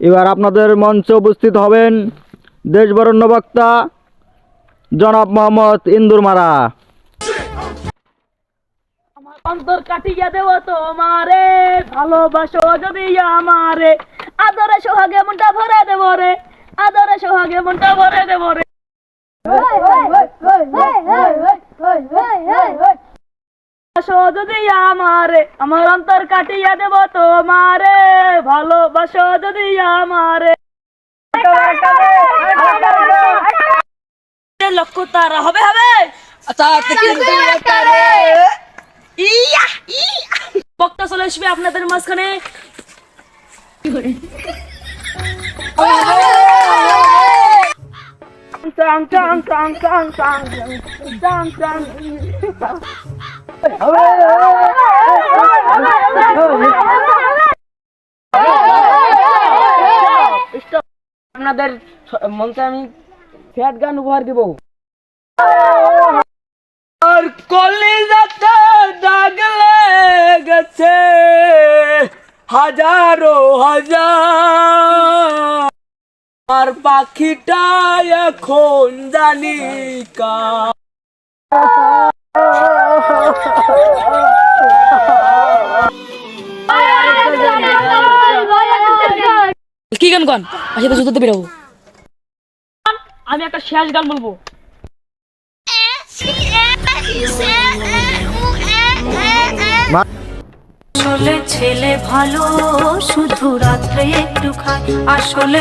এবার আপনাদের মঞ্চে উপস্থিত হবেন দেশবরেণ্য বক্তা জনাব মোহাম্মদ ইন্দুর মারা। আমার অন্তর কাটিয়া দেব তোমারে, ভালোবাসো যদি আমারে, আদরে সোহাগে মনটা ভরে দেব রে, আদরে সোহাগে মনটা ভরে দেব রে। ভালোবাসো যদি আমারে, আমার অন্তর কাটিয়া দেব তোমারে, ভালোবাসো যদি আমারে। লক্ষ্য তারা হবে হবে বক্তা চলে আসবে আপনাদের মাঝখানে। আপনাদের মঞ্চে আমি ফ্যাট গান উপহার দিব। আর কলিজাতে দাগ লেগেছে হাজারো হাজার, আর পাখিটা এখন জানি কা। কি গান গান আসে তো জুতোতে বেরোবো। আমি একটা শেষ গান বলবো। আসলে ছেলে ভালো, শুধু রাত্রে একটু খায়। আসলে